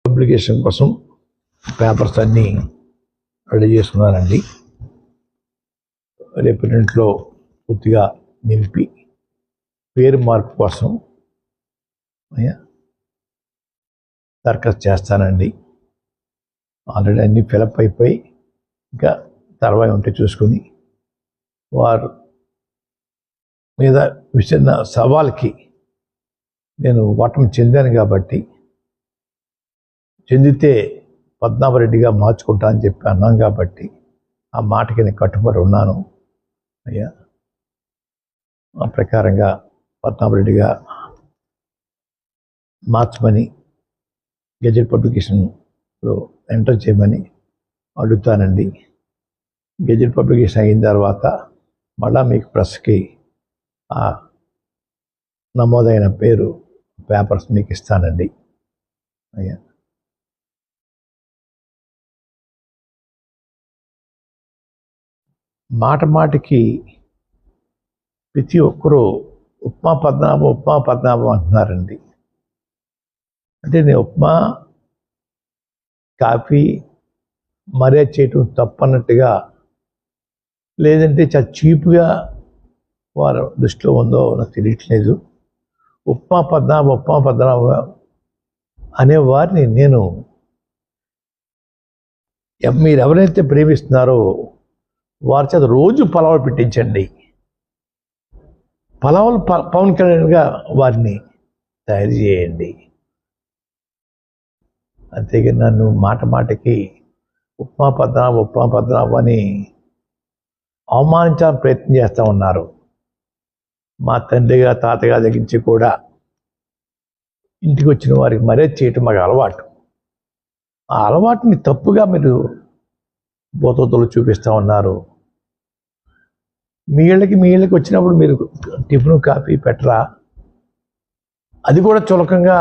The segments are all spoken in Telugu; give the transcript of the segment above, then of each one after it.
పబ్లికేషన్ కోసం పేపర్స్ అన్నీ రెడీ చేసుకున్నానండి. రేపు ఇంట్లో పూర్తిగా నింపి పేరు మార్పు కోసం దరఖాస్తు చేస్తానండి. ఆల్రెడీ అన్నీ ఫిలప్ అయిపోయి ఇంకా తర్వాత ఉంటే చూసుకుని వారు మీద విసిరిన సవాల్కి నేను ఓటమి చెందాను కాబట్టి చెందితే పద్మనాభరెడ్డిగా మార్చుకుంటా అని చెప్పి అన్నాం కాబట్టి ఆ మాటకి నేను కట్టుబడి ఉన్నాను అయ్యా. ఆ ప్రకారంగా పద్మనాభరెడ్డిగా మార్చమని గెజెట్ పబ్లికేషన్లో ఎంటర్ చేయమని అడుగుతానండి. గెజెట్ పబ్లికేషన్ అయిన తర్వాత మళ్ళా మీకు ప్రెస్కి ఆ నమోదైన పేరు పేపర్స్ మీకు ఇస్తానండి అయ్యా. మాటికి ప్రతి ఒక్కరూ ఉప్మా పద్మనాభం అంటున్నారండి. అంటే నేను ఉప్మా కాఫీ మర్యాద చేయటం తప్పన్నట్టుగా, లేదంటే చాలా చీప్గా వారు దృష్టిలో ఉందో నాకు తెలియట్లేదు. ఉప్మా పద్మనాభం అనే వారిని నేను మీరు ఎవరైతే ప్రేమిస్తున్నారో వారి చేత రోజు పలావులు పెట్టించండి. పలావులు పవన్ కళ్యాణ్గా వారిని తయారు చేయండి. అంతేగా నన్ను మాటికి ఉప్మా పద్మనాభం అని అవమానించాలని ప్రయత్నం చేస్తూ ఉన్నారు. మా తండ్రిగా తాతగా దగ్గరించి కూడా ఇంటికి వచ్చిన వారికి మర్యాద చేయటం మాకు అలవాటు. ఆ అలవాటుని తప్పుగా మీరు బోతలు చూపిస్తూ ఉన్నారు. మీ ఇళ్ళకి వచ్చినప్పుడు మీరు టిఫిన్ కాఫీ పెట్టరా? అది కూడా చులకంగా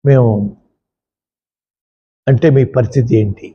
మేము అంటే మీ పరిస్థితి ఏంటి?